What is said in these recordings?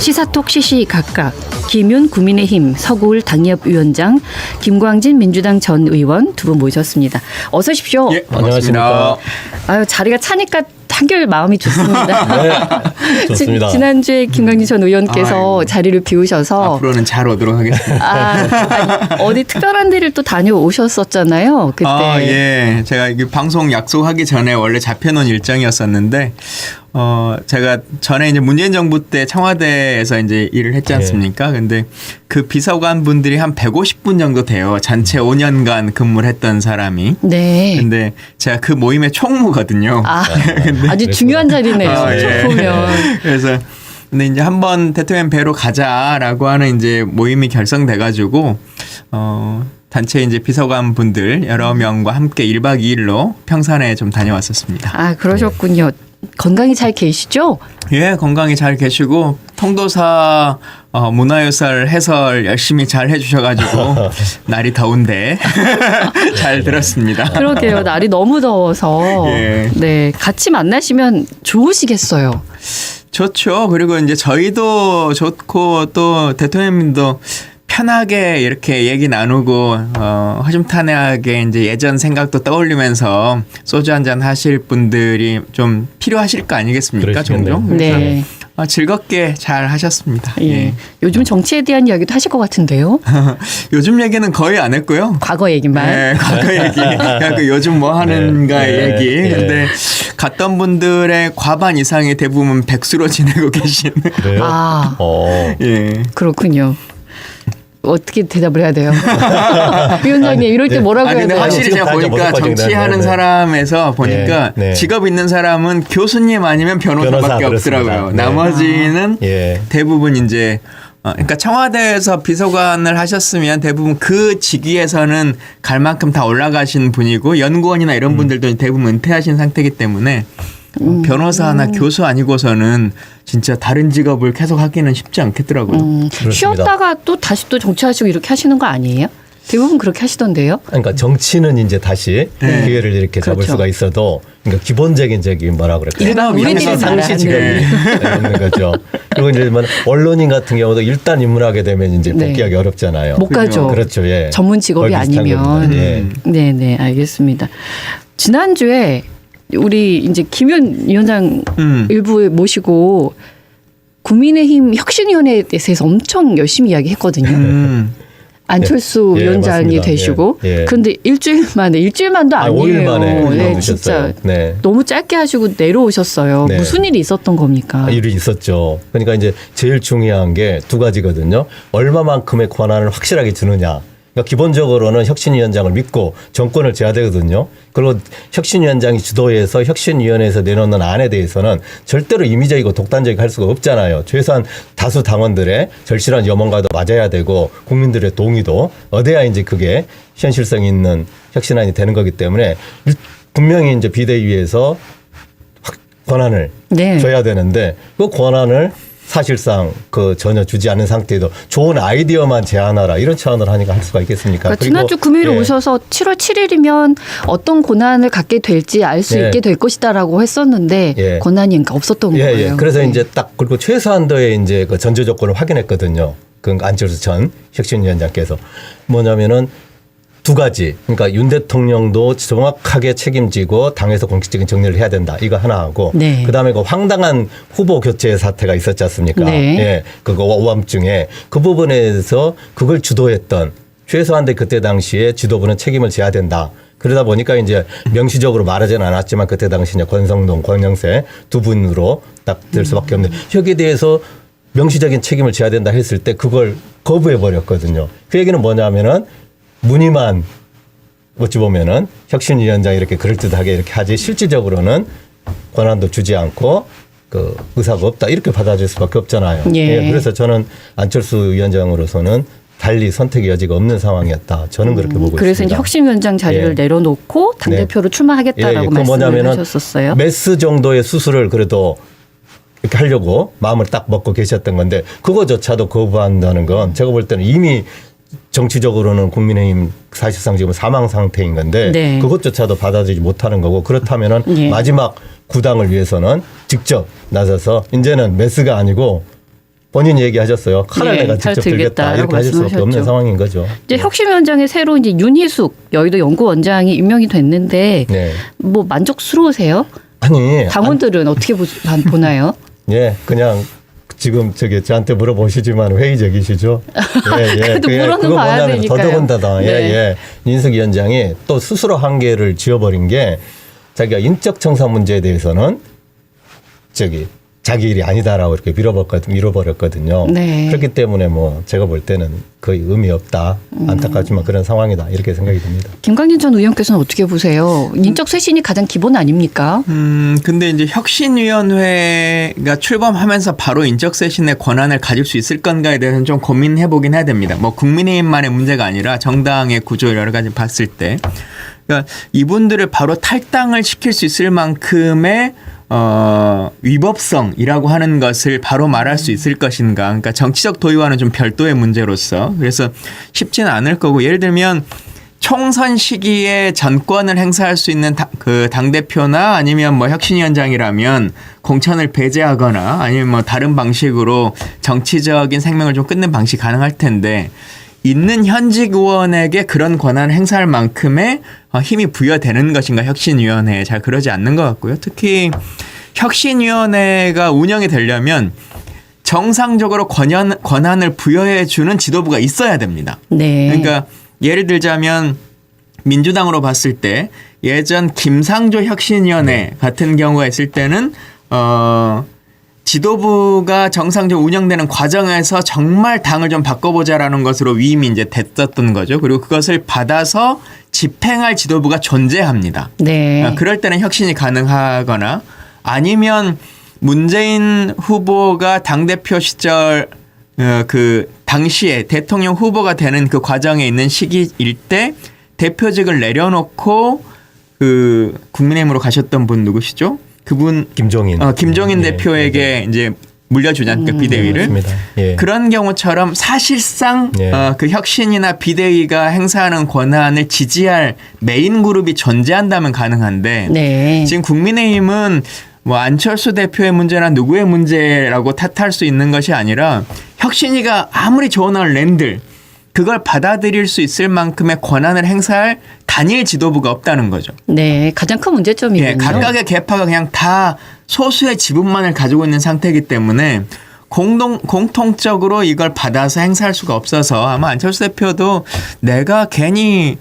시사톡 시시각각 김윤 국민의힘 서구울 당협위원장 김광진 민주당 전 의원 두 분 모셨습니다. 어서 오십시오. 예, 안녕하십니까. 아유, 자리가 차니까 한결 마음이 좋습니다. 네, 좋습니다. 지난주에 김광진 전 의원께서 자리를 비우셔서 앞으로는 잘 오도록 하겠습니다. 어디 특별한 데를 또 다녀오셨었잖아요. 그때. 예. 제가 이 방송 약속하기 전에 원래 잡혀놓은 일정이었었는데, 제가 전에 이제 문재인 정부 때 청와대에서 이제 일을 했지 않습니까? 근데 그 비서관 분들이 한 150분 정도 돼요. 전체 5년간 근무를 했던 사람이. 네. 근데 제가 그 모임의 총무거든요. 아주 중요한 자리네요. 예. 보면. 그래서 근데 이제 한번 대통령 뵈러 가자라고 하는 이제 모임이 결성돼가지고 단체 이제 비서관 분들 여러 명과 함께 1박 2일로 평산에 좀 다녀왔었습니다. 아, 그러셨군요. 건강히 잘 계시죠? 예, 건강히 잘 계시고 통도사 문화유산 해설 열심히 잘 해주셔가지고 날이 더운데 잘 들었습니다. 그러게요. 날이 너무 더워서 예. 네, 같이 만나시면 좋으시겠어요. 좋죠. 그리고 이제 저희도 좋고 또 대통령님도 편하게 이렇게 얘기 나누고 허심탄회하게 이제 예전 생각도 떠올리면서 소주 한잔 하실 분들이 좀 필요하실 거 아니겠습니까? 종종. 그래서 네. 즐겁게 잘 하셨습니다. 예. 예. 요즘 정치에 대한 이야기도 하실 것 같은데요. 요즘 얘기는 거의 안 했고요. 과거 얘기만. 네, 과거 얘기. 그 요즘 뭐 하는가 얘기. 근데 갔던 분들의 과반 이상이 대부분 백수로 지내고 계신. 그래요? 아, 예. 그렇군요. 어떻게 대답을 해야 돼요? 위원장님 이럴 때 뭐라고 해야 근데 돼요? 확실히 제가 보니까 정치하는 사람에서 보니까 직업 있는 사람은 교수님 아니면 변호사밖에 없더라고요. 나머지는 대부분 이제 그러니까 청와대에서 비서관을 하셨으면 대부분 그 직위에서는 갈 만큼 다 올라가신 분이고 연구원이나 이런 분들도 대부분 은퇴하신 상태이기 때문에 변호사나 교수 아니고서는 진짜 다른 직업을 계속 하기는 쉽지 않겠더라고요. 쉬었다가 또 다시 또 정치하시고 이렇게 하시는 거 아니에요? 대부분 그렇게 하시던데요? 그러니까 정치는 이제 다시 기회를 이렇게 잡을 수가 있어도 그러니까 기본적인 저기 뭐라 그럴까요? 일반 우리들이 상시 직업이 없는 거죠. 그리고 이제 언론인 같은 경우도 일단 입문하게 되면 이제 복귀하기 어렵잖아요. 못 가죠. 그렇죠. 예. 전문 직업이 아니면. 네, 알겠습니다. 지난주에 우리 이제 김윤 위원장 일부에 모시고 국민의힘 혁신위원회에 대해서 엄청 열심히 이야기했거든요. 안철수 위원장이 되시고 그런데 일주일만도 아니에요. 5일 만에 네, 진짜 너무 짧게 하시고 내려오셨어요. 무슨 일이 있었던 겁니까? 일이 있었죠. 그러니까 이제 제일 중요한 게 두 가지거든요. 얼마만큼의 권한을 확실하게 주느냐. 그러니까 기본적으로는 혁신위원장을 믿고 정권을 져야 되거든요. 그리고 혁신위원장이 주도해서 혁신위원회에서 내놓는 안에 대해서는 절대로 임의적이고 독단적이고 할 수가 없잖아요. 최소한 다수 당원들의 절실한 염원과도 맞아야 되고 국민들의 동의도 얻어야 이제 그게 현실성 있는 혁신안이 되는 거기 때문에 분명히 이제 비대위에서 권한을 줘야 되는데 그 권한을 사실상 전혀 주지 않는 상태에도 좋은 아이디어만 제안하라 이런 제안을 하니까 할 수가 있겠습니까? 그러니까 지난주 금요일에 오셔서 7월 7일이면 어떤 권한을 갖게 될지 알 수 있게 될 것이다라고 했었는데 권한이 없었던 거예요. 그래서 이제 딱 그리고 최소한도의 이제 그 전제 조건을 확인했거든요. 그 안철수 전 혁신위원장께서 뭐냐면은 두 가지. 그러니까 윤 대통령도 정확하게 책임지고 당에서 공식적인 정리를 해야 된다. 이거 하나 하고 그다음에 그 황당한 후보 교체 사태가 있었지 않습니까? 그거 오밤중에 그 부분에서 그걸 주도했던 최소한도 그때 당시에 지도부는 책임을 져야 된다. 그러다 보니까 이제 명시적으로 말하지는 않았지만 그때 당시 이제 권성동, 권영세 두 분으로 딱 될 수밖에 없는데 여기에 대해서 명시적인 책임을 져야 된다 했을 때 그걸 거부해 버렸거든요. 그 얘기는 뭐냐면은 문의만 어찌 보면은 혁신위원장이 이렇게 그럴듯하게 이렇게 하지 실질적으로는 권한도 주지 않고 그 의사가 없다 이렇게 받아들일 수밖에 없잖아요. 그래서 저는 안철수 위원장으로서는 달리 선택의 여지가 없는 상황이었다. 저는 그렇게 보고 그래서 있습니다. 이제 혁신위원장 자리를 내려놓고 당대표로 출마하겠다라고 말씀을 하셨었어요. 메스 정도의 수술을 그래도 이렇게 하려고 마음을 딱 먹고 계셨던 건데 그거조차도 거부한다는 건 제가 볼 때는 이미 정치적으로는 국민의힘 사실상 지금 사망 상태인 건데 그것조차도 받아들이지 못하는 거고 그렇다면은 마지막 구당을 위해서는 직접 나서서 이제는 메스가 아니고 본인이 얘기하셨어요. 칼을 내가 직접 들겠다 이렇게 하실 수밖에 없는 상황인 거죠. 이제 혁신위원장에 새로 이제 윤희숙 여의도 연구원장이 임명이 됐는데 네. 뭐 만족스러우세요? 아니 당원들은 어떻게 보나요? 예, 그냥 지금 저한테 물어보시지만 회의적이시죠. 예, 그래도 물어는 그거 봐야 뭐냐면 되니까요. 더더군다나 네. 윤석 위원장이 또 스스로 한계를 지어버린 게 자기가 인적 청산 문제에 대해서는 자기 일이 아니다라고 이렇게 밀어버렸거든요. 네. 그렇기 때문에 뭐 제가 볼 때는 거의 의미 없다. 안타깝지만 그런 상황이다. 이렇게 생각이 듭니다. 김광진 전 의원께서는 어떻게 보세요? 인적 쇄신이 가장 기본 아닙니까? 근데 이제 혁신위원회가 출범하면서 바로 인적 쇄신의 권한을 가질 수 있을 건가에 대해서는 좀 고민해 보긴 해야 됩니다. 뭐 국민의힘만의 문제가 아니라 정당의 구조 여러 가지 봤을 때. 그러니까 이분들을 바로 탈당을 시킬 수 있을 만큼의 위법성이라고 하는 것을 바로 말할 수 있을 것인가. 그러니까 정치적 도의와는 좀 별도의 문제로서 그래서 쉽지는 않을 거고 예를 들면 총선 시기에 전권을 행사할 수 있는 그 당대표나 아니면 뭐 혁신위원장이라면 공천을 배제하거나 아니면 뭐 다른 방식으로 정치적인 생명을 좀 끊는 방식이 가능할 텐데 있는 현직 의원에게 그런 권한을 행사할 만큼의 힘이 부여되는 것인가 혁신위원회에 잘 그러지 않는 것 같고요. 특히 혁신위원회가 운영이 되려면 정상적으로 권한을 부여해 주는 지도부가 있어야 됩니다. 네. 그러니까 예를 들자면 민주당으로 봤을 때 예전 김상조 혁신위원회 같은 경우가 있을 때는 지도부가 정상적으로 운영되는 과정에서 정말 당을 좀 바꿔보자라는 것으로 위임이 이제 됐었던 거죠. 그리고 그것을 받아서 집행할 지도부가 존재합니다. 네. 그럴 때는 혁신이 가능하거나 아니면 문재인 후보가 당대표 시절 그 당시에 대통령 후보가 되는 그 과정에 있는 시기일 때 대표직을 내려놓고 그 국민의힘으로 가셨던 분 누구시죠? 그분 김종인 대표에게 이제 물려주지 않습니까 비대위를. 예. 그런 경우처럼 사실상 그 혁신이나 비대위가 행사하는 권한을 지지할 메인 그룹이 존재한다면 가능한데 네. 지금 국민의힘은 뭐 안철수 대표의 문제나 누구의 문제라고 탓할 수 있는 것이 아니라 혁신이가 아무리 조언을 낸들 그걸 받아들일 수 있을 만큼의 권한을 행사할 단일 지도부가 없다는 거죠. 네, 가장 큰 문제점이군요. 예, 각각의 계파가 그냥 다 소수의 지분만을 가지고 있는 상태이기 때문에 공통적으로 이걸 받아서 행사할 수가 없어서 아마 안철수 대표도 내가 괜히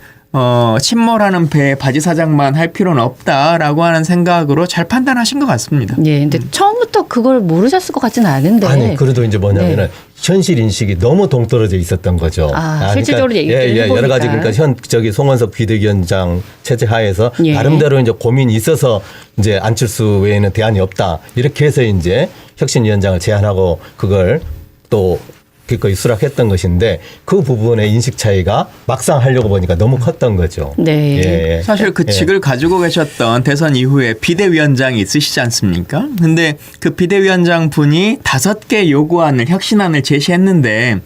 침몰하는 배에 바지 사장만 할 필요는 없다라고 하는 생각으로 잘 판단하신 것 같습니다. 예, 근데 처음부터 그걸 모르셨을 것 같지는 않은데. 아니, 그래도 이제 뭐냐면은 현실 인식이 너무 동떨어져 있었던 거죠. 실질적으로 그러니까 얘기를 해보니까. 여러 가지 그러니까 송원석 비대위원장 체제 하에서 나름대로 이제 고민이 있어서 이제 안철수 외에는 대안이 없다 이렇게 해서 이제 혁신위원장을 제안하고 그걸 또 기꺼이 수락했던 것인데 그 부분의 인식 차이가 막상 하려고 보니까 너무 컸던 거죠. 네. 사실 그 직을 가지고 계셨던 대선 이후에 비대위원장이 있으시지 않습니까? 근데 그 비대위원장 분이 5개 요구안을 혁신안을 제시했는데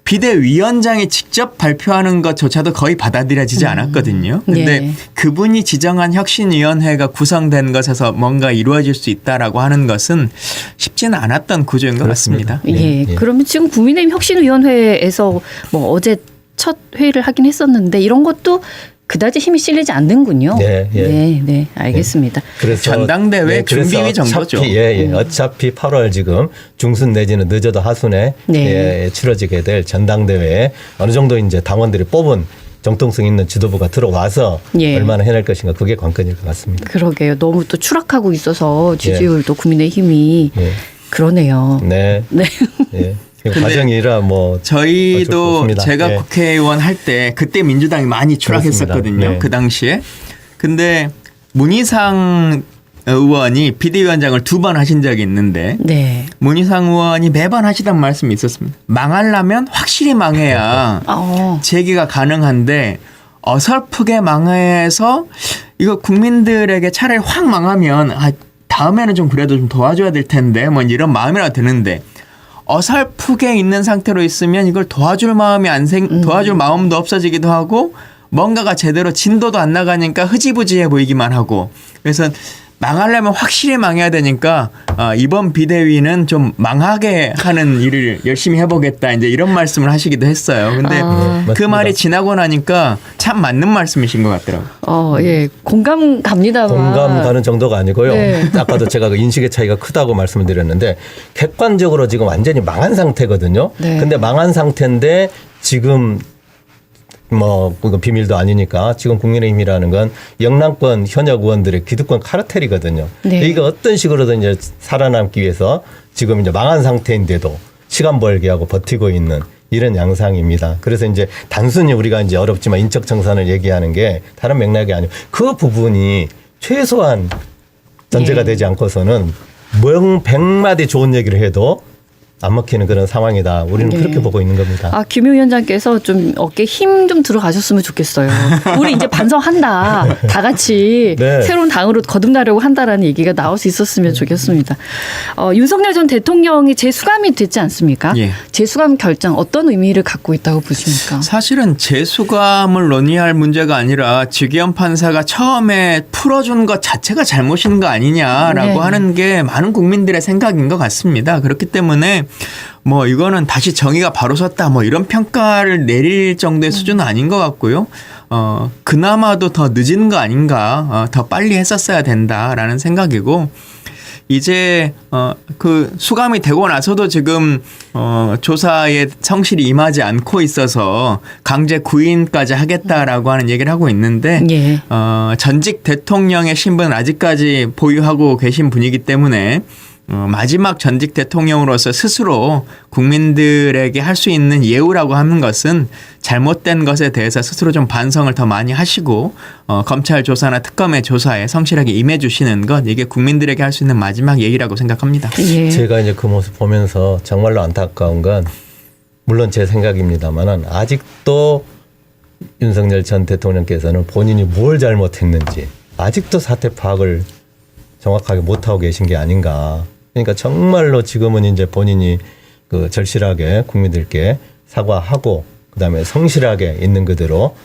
비대위원장이 직접 발표하는 것조차도 거의 받아들여지지 않았거든요. 근데 그분이 지정한 혁신위원회가 구성된 것에서 뭔가 이루어질 수 있다라고 하는 것은 쉽지는 않았던 구조인 것 같습니다. 예. 그러면 지금 국민의힘 혁신위원회에서 뭐 어제 첫 회의를 하긴 했었는데 이런 것도 그다지 힘이 실리지 않는군요. 네, 알겠습니다. 그래서 전당대회 준비위 정도죠. 어차피 8월 지금 중순 내지는 늦어도 하순에 치러지게 될 전당대회에 어느 정도 이제 당원들이 뽑은 정통성 있는 지도부가 들어와서 얼마나 해낼 것인가 그게 관건일 것 같습니다. 그러게요. 너무 또 추락하고 있어서 지지율도 국민의힘이 그러네요. 네. 과정이라 뭐 저희도 제가 국회의원 할 때 그때 민주당이 많이 추락했었거든요. 그 당시에. 근데 문희상 의원이 비대위원장을 2번 하신 적이 있는데 문희상 의원이 매번 하시던 말씀이 있었습니다. 망하려면 확실히 망해야 재기가 가능한데 어설프게 망해서 이거 국민들에게 차라리 확 망하면 다음에는 좀 그래도 좀 도와줘야 될 텐데 뭐 이런 마음이라도 드는데 어설프게 있는 상태로 있으면 이걸 도와줄 마음이 도와줄 마음도 없어지기도 하고 뭔가가 제대로 진도도 안 나가니까 흐지부지해 보이기만 하고 그래서 망하려면 확실히 망해야 되니까 이번 비대위는 좀 망하게 하는 일을 열심히 해보겠다 이제 이런 말씀을 하시기도 했어요. 근데 그 말이 지나고 나니까 참 맞는 말씀이신 것 같더라고요. 예, 공감 갑니다만. 공감 가는 정도가 아니고요. 네. 아까도 제가 그 인식의 차이가 크다고 말씀을 드렸는데 객관적으로 지금 완전히 망한 상태거든요. 네. 근데 망한 상태인데 지금 뭐 그건 비밀도 아니니까 지금 국민의힘이라는 건 영남권 현역 의원들의 기득권 카르텔이거든요. 네. 이게 어떤 식으로든 이제 살아남기 위해서 지금 이제 망한 상태인데도 시간 벌게 하고 버티고 있는 이런 양상입니다. 그래서 이제 단순히 우리가 이제 어렵지만 인적 청산을 얘기하는 게 다른 맥락이 아니고 그 부분이 최소한 전제가 되지 않고서는 명백마디 좋은 얘기를 해도 안 먹히는 그런 상황이다. 우리는 그렇게 보고 있는 겁니다. 김 위원장께서 좀 어깨 힘 좀 들어가셨으면 좋겠어요. 우리 이제 반성한다. 다 같이 새로운 당으로 거듭나려고 한다라는 얘기가 나올 수 있었으면 좋겠습니다. 윤석열 전 대통령이 재수감이 됐지 않습니까? 예. 재수감 결정 어떤 의미를 갖고 있다고 보십니까? 사실은 재수감을 논의할 문제가 아니라 지기현 판사가 처음에 풀어준 것 자체가 잘못인 거 아니냐라고 하는 게 많은 국민들의 생각인 것 같습니다. 그렇기 때문에 뭐 이거는 다시 정의가 바로 섰다 뭐 이런 평가를 내릴 정도의 수준은 아닌 것 같고요. 그나마도 더 늦은 거 아닌가, 더 빨리 했었어야 된다라는 생각이고 이제 그 수감이 되고 나서도 지금 조사에 성실히 임하지 않고 있어서 강제 구인까지 하겠다라고 하는 얘기를 하고 있는데 전직 대통령의 신분은 아직까지 보유하고 계신 분이기 때문에 마지막 전직 대통령으로서 스스로 국민들에게 할 수 있는 예우라고 하는 것은 잘못된 것에 대해서 스스로 좀 반성을 더 많이 하시고 검찰 조사나 특검의 조사에 성실하게 임해 주시는 것 이게 국민들에게 할 수 있는 마지막 예의라고 생각합니다. 예. 제가 이제 그 모습 보면서 정말로 안타까운 건 물론 제 생각입니다만은 아직도 윤석열 전 대통령께서는 본인이 뭘 잘못했는지 아직도 사태 파악을 정확하게 못하고 계신 게 아닌가. 그러니까 정말로 지금은 이제 본인이 그 절실하게 국민들께 사과하고 그다음에 성실하게 있는 그대로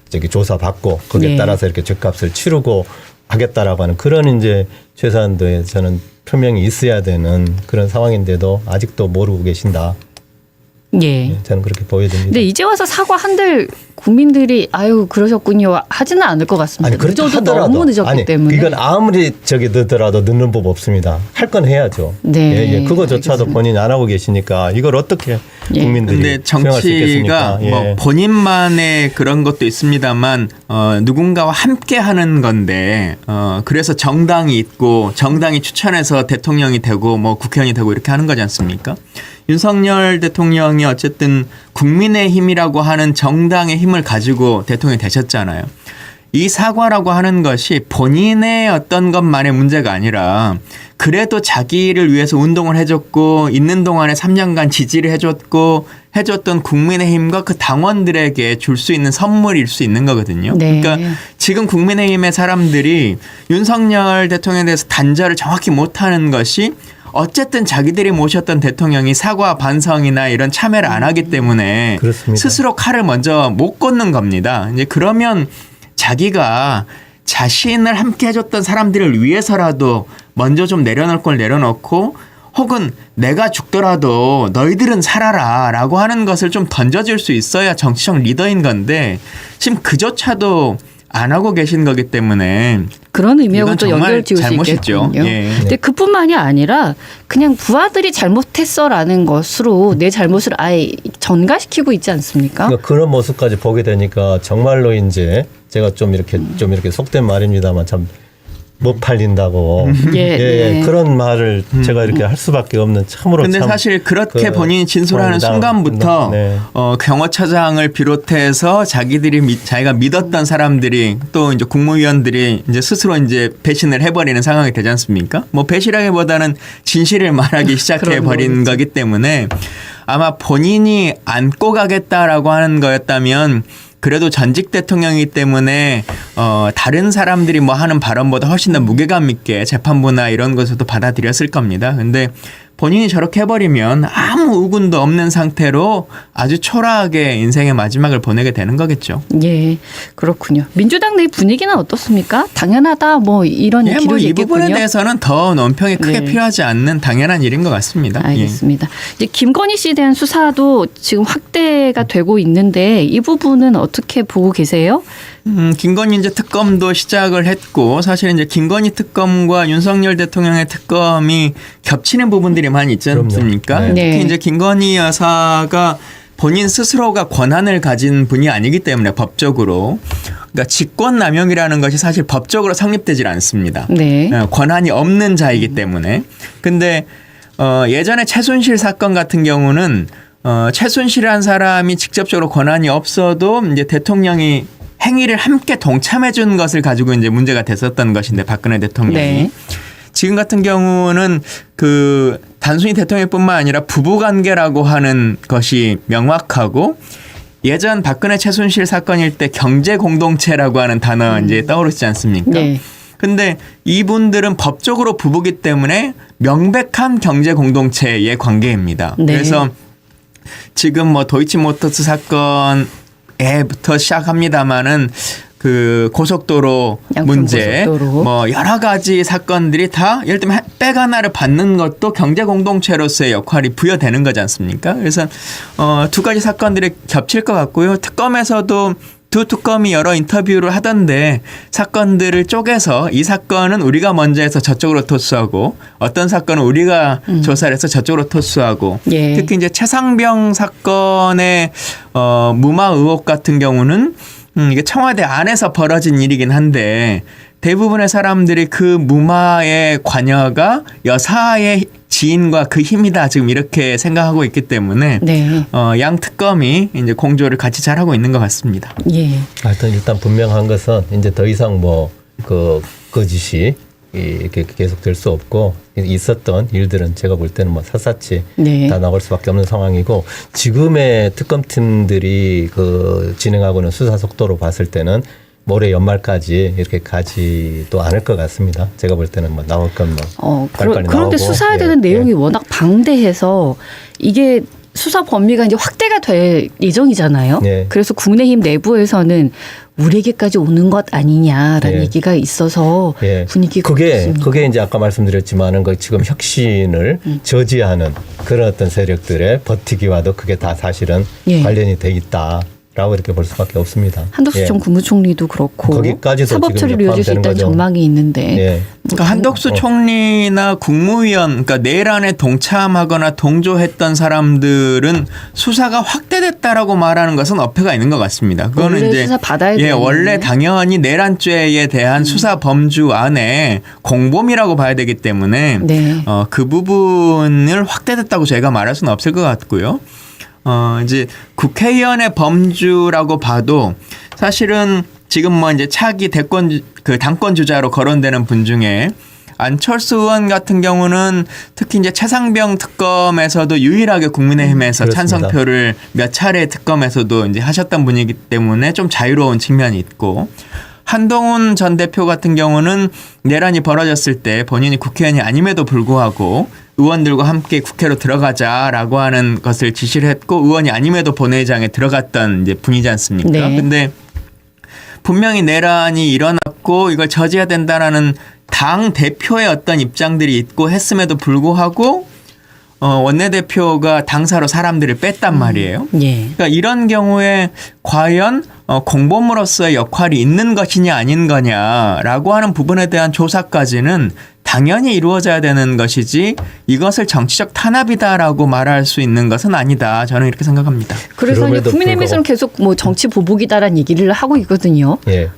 저기 조사받고 거기에 따라서 이렇게 죄값을 치르고 하겠다라고 하는 그런 이제 최소한도의 저는 표명이 있어야 되는 그런 상황인데도 아직도 모르고 계신다. 저는 그렇게 보여집니다. 근데 이제 와서 사과한들 국민들이 아유 그러셨군요 하지는 않을 것 같습니다. 아니 그렇죠 하더라도 너무 늦었기 때문에 이건 아무리 저기 늦더라도 늦는 법 없습니다. 할 건 해야죠. 그거조차도 알겠습니다. 본인이 안 하고 계시니까 이걸 어떻게 국민들이 근데 정치가 뭐 본인만의 그런 것도 있습니다만 누군가와 함께 하는 건데 그래서 정당이 있고 정당이 추천해서 대통령이 되고 뭐 국회의원이 되고 이렇게 하는 거지 않습니까? 윤석열 대통령이 어쨌든 국민의힘이라고 하는 정당의 힘을 가지고 대통령이 되셨잖아요. 이 사과라고 하는 것이 본인의 어떤 것만의 문제가 아니라 그래도 자기를 위해서 운동을 해줬고 있는 동안에 3년간 지지를 해줬던 국민의힘과 그 당원들에게 줄 수 있는 선물일 수 있는 거거든요. 그러니까 지금 국민의힘의 사람들이 윤석열 대통령에 대해서 단절을 정확히 못하는 것이 어쨌든 자기들이 모셨던 대통령이 사과 반성이나 이런 참여를 안 하기 때문에 그렇습니다. 스스로 칼을 먼저 못 꽂는 겁니다. 이제 그러면 자기가 자신을 함께 해줬던 사람들을 위해서라도 먼저 좀 내려놓을 걸 내려놓고 혹은 내가 죽더라도 너희들은 살아라 라고 하는 것을 좀 던져줄 수 있어야 정치적 리더인 건데 지금 그조차도 안 하고 계신 거기 때문에 그런 의미하고 또 연결 지을 수 있겠군요. 근데 그뿐만이 아니라 그냥 부하들이 잘못했어라는 것으로 내 잘못을 아예 전가시키고 있지 않습니까? 그러니까 그런 모습까지 보게 되니까 정말로 이제 제가 좀 이렇게 속된 말입니다만 참 못 팔린다고 그런 말을 제가 이렇게 할 수밖에 없는 참으로. 근데 사실 그렇게 본인이 진술하는 순간부터 경호처장을 비롯해서 자기가 믿었던 사람들이 또 이제 국무위원들이 이제 스스로 이제 배신을 해버리는 상황이 되지 않습니까? 뭐 배신하기보다는 진실을 말하기 시작해 버린 거기 때문에 아마 본인이 안고 가겠다라고 하는 거였다면. 그래도 전직 대통령이기 때문에 다른 사람들이 뭐 하는 발언보다 훨씬 더 무게감 있게 재판부나 이런 것에도 받아들였을 겁니다. 근데 본인이 저렇게 해버리면 아무 우군도 없는 상태로 아주 초라하게 인생의 마지막을 보내게 되는 거겠죠. 예, 그렇군요. 민주당 내 분위기는 어떻습니까? 당연하다 뭐 이런 예, 기록이 이 있겠군요. 부분에 대해서는 더 논평이 크게 필요하지 않는 당연한 일인 것 같습니다. 알겠습니다. 이제 김건희 씨에 대한 수사도 지금 확대가 되고 있는데 이 부분은 어떻게 보고 계세요? 김건희 이제 특검도 시작을 했고 사실 이제 김건희 특검과 윤석열 대통령의 특검이 겹치는 부분들이 많이 있지 않습니까? 네. 특히 이제 김건희 여사가 본인 스스로가 권한을 가진 분이 아니기 때문에 법적으로 그러니까 직권남용이라는 것이 사실 법적으로 성립되질 않습니다. 네. 권한이 없는 자이기 때문에. 근데 예전에 최순실 사건 같은 경우는 최순실이라는 사람이 직접적으로 권한이 없어도 이제 대통령이 행위를 함께 동참해 준 것을 가지고 이제 문제가 됐었던 것인데 박근혜 대통령이. 네. 지금 같은 경우는 그 단순히 대통령뿐만 아니라 부부관계라고 하는 것이 명확하고 예전 박근혜 최순실 사건일 때 경제공동체라고 하는 단어 이제 떠오르지 않습니까? 네. 근데 이분들은 법적으로 부부기 때문에 명백한 경제공동체의 관계입니다. 네. 그래서 지금 뭐 도이치모터스 사건에부터 시작합니다마는 그 고속도로 문제, 고속도로. 뭐 여러 가지 사건들이 다 예를 들면 백 하나를 받는 것도 경제 공동체로서의 역할이 부여되는 거지 않습니까? 그래서 두 가지 사건들이 겹칠 것 같고요. 특검에서도 두 특검이 여러 인터뷰를 하던데 사건들을 쪼개서 이 사건은 우리가 먼저 해서 저쪽으로 토스하고 어떤 사건은 우리가 조사를 해서 저쪽으로 토스하고 예. 특히 이제 최상병 사건의 무마 의혹 같은 경우는 이게 청와대 안에서 벌어진 일이긴 한데 대부분의 사람들이 그 무마의 관여가 여사의 지인과 그 힘이다 지금 이렇게 생각하고 있기 때문에 네. 양 특검이 이제 공조를 같이 잘하고 있는 것 같습니다. 예. 하여튼 일단 분명한 것은 이제 더 이상 뭐 거짓이 이렇게 계속될 수 없고 있었던 일들은 제가 볼 때는 뭐 샅샅이 네. 다 나올 수밖에 없는 상황이고 지금의 특검팀들이 그 진행하고는 수사 속도로 봤을 때는 올해 연말까지 이렇게 가지도 않을 것 같습니다. 제가 볼 때는 뭐 나올 건 뭐 빨리빨리 그런데 나오고. 수사해야 되는 내용이 워낙 방대해서 이게 수사 범위가 이제 확대가 될 예정이잖아요. 네. 그래서 국민의힘 내부에서는 우리에게까지 오는 것 아니냐라는 네. 얘기가 있어서 분위기가 그게 이제 아까 말씀드렸지만은 그 지금 혁신을 저지하는 그런 어떤 세력들의 버티기와도 그게 다 사실은 관련이 돼 있다. 라고 이렇게 볼 수밖에 없습니다. 한덕수 전 국무총리도 그렇고 거기까지도 사법 처리를 이어질 수 있다는 전망이 있는데 그러니까 한덕수 총리나 국무위원 그러니까 내란에 동참하거나 동조했던 사람들은 수사가 확대됐다라고 말하는 것은 어폐가 있는 것 같습니다. 그거는 원래 이제 수사 받아야 되는 원래 당연히 내란죄에 대한 수사 범주 안에 공범이라고 봐야 되기 때문에 네. 그 부분을 확대됐다고 저희가 말할 수는 없을 것 같고요. 이제 국회의원의 범주라고 봐도 사실은 지금 뭐 이제 차기 당권 주자로 거론되는 분 중에 안철수 의원 같은 경우는 특히 이제 최상병 특검에서도 유일하게 국민의힘에서 찬성표를 몇 차례 특검에서도 이제 하셨던 분이기 때문에 좀 자유로운 측면이 있고 한동훈 전 대표 같은 경우는 내란이 벌어졌을 때 본인이 국회의원이 아님에도 불구하고 의원들과 함께 국회로 들어가자라고 하는 것을 지시를 했고 의원이 아님에도 본회의장에 들어갔던 이제 분이지 않습니까? 네. 근데 분명히 내란이 일어났고 이걸 저지해야 된다라는 당 대표의 어떤 입장들이 있고 했음에도 불구하고 원내대표가 당사로 사람들을 뺐단 말이에요. 예. 그러니까 이런 경우에 과연 공범으로서의 역할이 있는 것이냐 아닌 거냐라고 하는 부분에 대한 조사까지는 당연히 이루어져야 되는 것이지 이것을 정치적 탄압이다라고 말할 수 있는 것은 아니다. 저는 이렇게 생각합니다. 그래서 이제 국민의힘에서는 계속 뭐 정치 보복이다라는 얘기를 하고 있거든요. 예,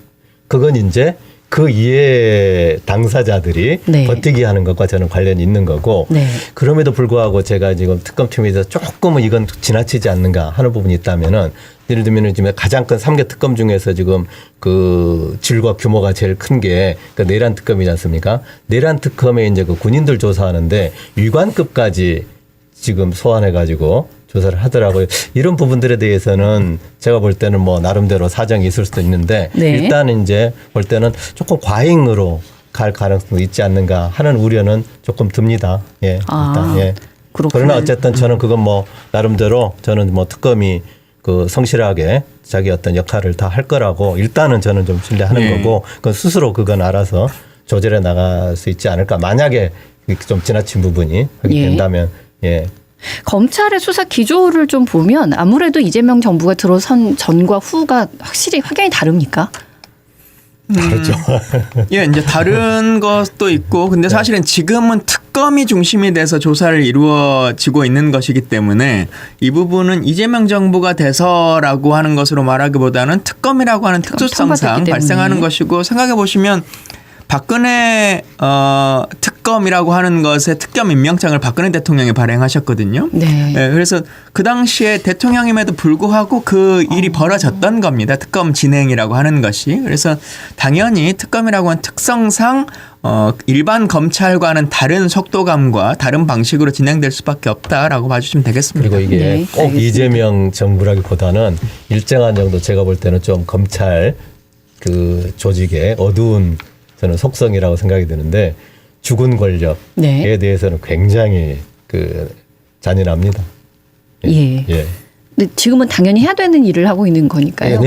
그건 이제 그 이해 당사자들이 버티기 하는 것과 저는 관련이 있는 거고 그럼에도 불구하고 제가 지금 특검팀에서 조금은 이건 지나치지 않는가 하는 부분이 있다면은 예를 들면 지금 가장 큰 3개 특검 중에서 지금 그 질과 규모가 제일 큰 게 그 내란 특검이지 않습니까? 내란 특검에 이제 그 군인들 조사하는데 위관급까지 지금 소환해 가지고 조사를 하더라고요. 이런 부분들에 대해서는 제가 볼 때는 뭐 나름대로 사정이 있을 수도 있는데 일단 이제 볼 때는 조금 과잉으로 갈 가능성도 있지 않는가 하는 우려는 조금 듭니다. 예, 일단 그러나 어쨌든 저는 그건 뭐 나름대로 저는 뭐 특검이 그 성실하게 자기 어떤 역할을 다 할 거라고 일단은 저는 좀 신뢰하는 거고 그건 스스로 그건 알아서 조절해 나갈 수 있지 않을까. 만약에 좀 지나친 부분이 된다면 검찰의 수사 기조를 좀 보면 아무래도 이재명 정부가 들어선 전과 후가 확실히 확연히 다릅니까? 다르죠. 이제 다른 것도 있고, 근데 사실은 지금은 특검이 중심이 돼서 조사를 이루어지고 있는 것이기 때문에 이 부분은 이재명 정부가 돼서라고 하는 것으로 말하기보다는 특검이라고 하는 특수성상 발생하는 것이고, 생각해 보시면 박근혜 특검이라고 하는 것에 특검 임명장을 박근혜 대통령이 발행하셨거든요. 네. 그래서 그 당시에 대통령임에도 불구하고 그 일이 벌어졌던 겁니다. 특검 진행이라고 하는 것이. 그래서 당연히 특검이라고 하는 특성상 일반 검찰과는 다른 속도감과 다른 방식으로 진행될 수밖에 없다라고 봐주시면 되겠습니다. 그리고 이게 꼭 알겠습니다. 이재명 정부라기보다는 일정한 정도 제가 볼 때는 좀 검찰 그 조직의 어두운 저는 속성이라고 생각이 드는데 죽은 권력에 대해서는 굉장히 그 잔인합니다. 예. 근데 지금은 당연히 해야 되는 일을 하고 있는 거니까요.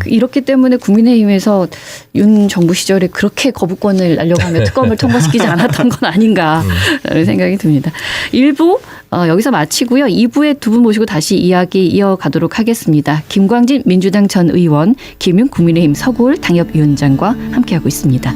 이렇기 때문에 국민의힘에서 윤 정부 시절에 그렇게 거부권을 날려가며 특검을 통과시키지 않았던 건 아닌가라는 생각이 듭니다. 1부 여기서 마치고요. 2부에 두 분 모시고 다시 이야기 이어가도록 하겠습니다. 김광진 민주당 전 의원, 김윤 국민의힘 서구을 당협위원장과 함께하고 있습니다.